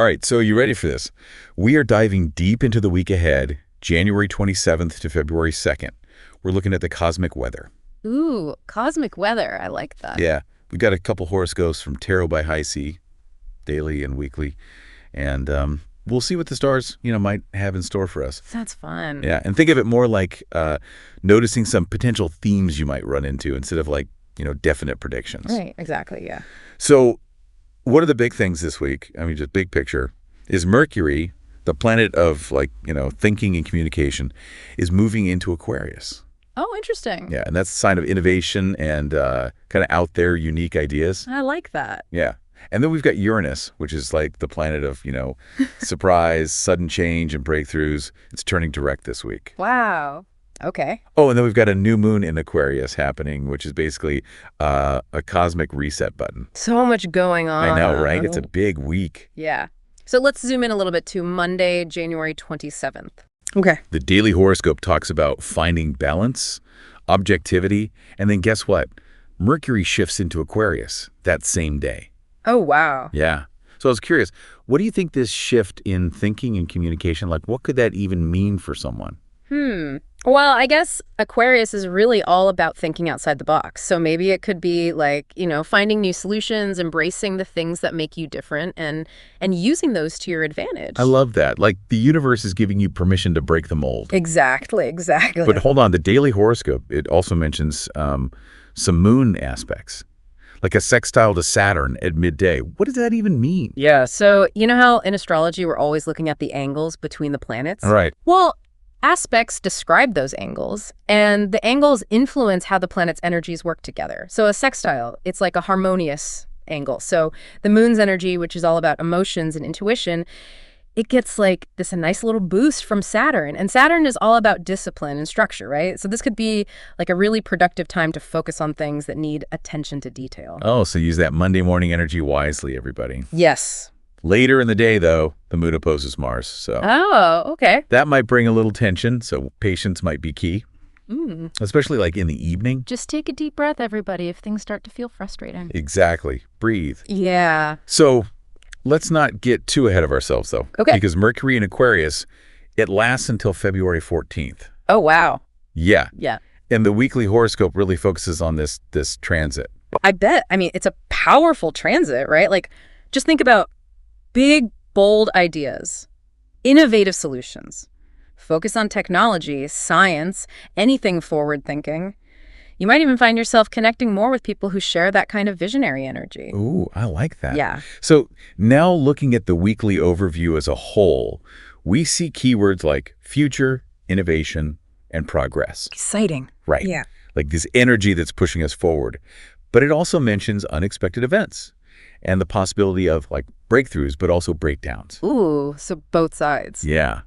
All right, so you ready for this? We are diving deep into the week ahead, January 27th to February 2nd. We're looking at the cosmic weather. Ooh, cosmic weather. I like that. Yeah, we've got a couple horoscopes from Tarot by High C, daily and weekly, and we'll see what the stars, might have in store for us. That's fun. Yeah, and think of it more like noticing some potential themes you might run into instead of definite predictions. Right, exactly, yeah. So what are the big things this week? I mean, just big picture, is Mercury, the planet of thinking and communication, is moving into Aquarius. Oh, interesting. Yeah, and that's a sign of innovation and kind of out there, unique ideas. I like that. Yeah. And then we've got Uranus, which is like the planet of, surprise, sudden change, and breakthroughs. It's turning direct this week. Wow. Okay. Oh, and then we've got a new moon in Aquarius happening, which is basically a cosmic reset button. So much going on. I know, right? It's a big week. Yeah. So let's zoom in a little bit to Monday, January 27th. Okay. The daily horoscope talks about finding balance, objectivity, and then guess what? Mercury shifts into Aquarius that same day. Oh, wow. Yeah. So I was curious, what do you think this shift in thinking and communication, what could that even mean for someone? Well, I guess Aquarius is really all about thinking outside the box. So maybe it could be finding new solutions, embracing the things that make you different and using those to your advantage. I love that. Like the universe is giving you permission to break the mold. Exactly. But hold on, the daily horoscope, it also mentions some moon aspects. Like a sextile to Saturn at midday. What does that even mean? Yeah. So you know how in astrology we're always looking at the angles between the planets? All right. Well, aspects describe those angles, and the angles influence how the planet's energies work together. So a sextile, it's like a harmonious angle. So the moon's energy, which is all about emotions and intuition, it gets a nice little boost from Saturn. And Saturn is all about discipline and structure, right? So this could be a really productive time to focus on things that need attention to detail. Oh, so use that Monday morning energy wisely, everybody. Yes. Later in the day, though, the moon opposes Mars. So Oh, okay. that might bring a little tension, so patience might be key. Especially in the evening. Just take a deep breath, everybody, if things start to feel frustrating. Exactly. Breathe. Yeah. So let's not get too ahead of ourselves, though. Okay. Because Mercury in Aquarius, it lasts until February 14th. Oh, wow. Yeah. Yeah. And the weekly horoscope really focuses on this transit. I bet. I mean, it's a powerful transit, right? Just think about big, bold ideas, innovative solutions, focus on technology, science, anything forward-thinking. You might even find yourself connecting more with people who share that kind of visionary energy. Ooh, I like that. Yeah. So now looking at the weekly overview as a whole, we see keywords like future, innovation, and progress. Exciting. Right. Yeah. Like this energy that's pushing us forward. But it also mentions unexpected events and the possibility of breakthroughs, but also breakdowns. Ooh, so both sides. Yeah.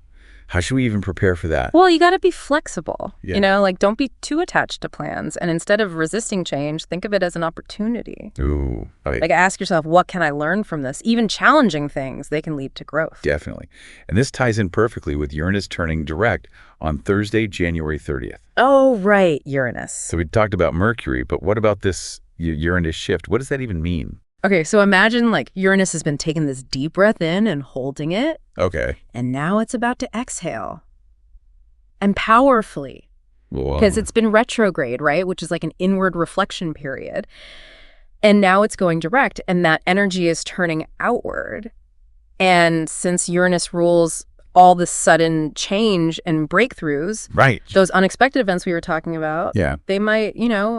How should we even prepare for that? Well, you got to be flexible. Yeah. Don't be too attached to plans. And instead of resisting change, think of it as an opportunity. Ooh. Ask yourself, what can I learn from this? Even challenging things, they can lead to growth. Definitely. And this ties in perfectly with Uranus turning direct on Thursday, January 30th. Oh, right, Uranus. So we talked about Mercury, but what about this Uranus shift? What does that even mean? Okay, so imagine Uranus has been taking this deep breath in and holding it. Okay. And now it's about to exhale. And powerfully. Because it's been retrograde, right? Which is an inward reflection period. And now it's going direct, and that energy is turning outward. And since Uranus rules all this sudden change and breakthroughs, right, those unexpected events we were talking about, yeah, they might,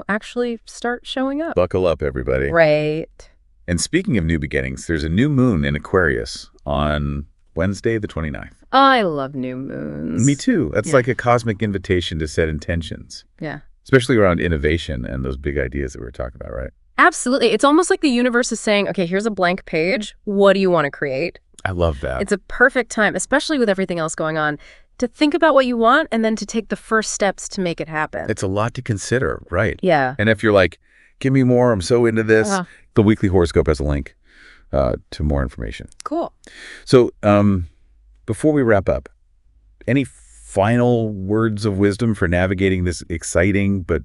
actually start showing up. Buckle up, everybody. Right. And speaking of new beginnings, there's a new moon in Aquarius on Wednesday, the 29th. I love new moons. Me too. That's like a cosmic invitation to set intentions. Yeah. Especially around innovation and those big ideas that we were talking about, right? Absolutely. It's almost like the universe is saying, okay, here's a blank page. What do you want to create? I love that. It's a perfect time, especially with everything else going on, to think about what you want and then to take the first steps to make it happen. It's a lot to consider, right? Yeah. And if you're like, give me more, I'm so into this, the weekly horoscope has a link to more information. Cool. So before we wrap up, any final words of wisdom for navigating this exciting but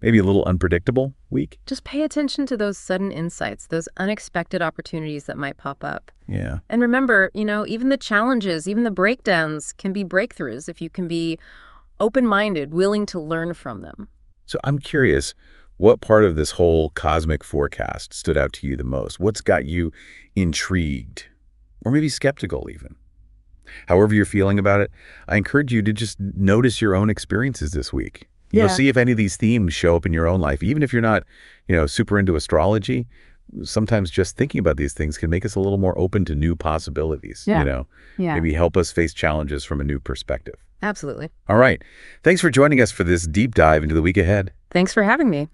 maybe a little unpredictable week? Just pay attention to those sudden insights, those unexpected opportunities that might pop up. Yeah. And remember, even the challenges, even the breakdowns can be breakthroughs if you can be open-minded, willing to learn from them. So I'm curious, what part of this whole cosmic forecast stood out to you the most? What's got you intrigued or maybe skeptical even? However you're feeling about it, I encourage you to just notice your own experiences this week. See if any of these themes show up in your own life. Even if you're not, super into astrology, sometimes just thinking about these things can make us a little more open to new possibilities, maybe help us face challenges from a new perspective. Absolutely. All right. Thanks for joining us for this deep dive into the week ahead. Thanks for having me.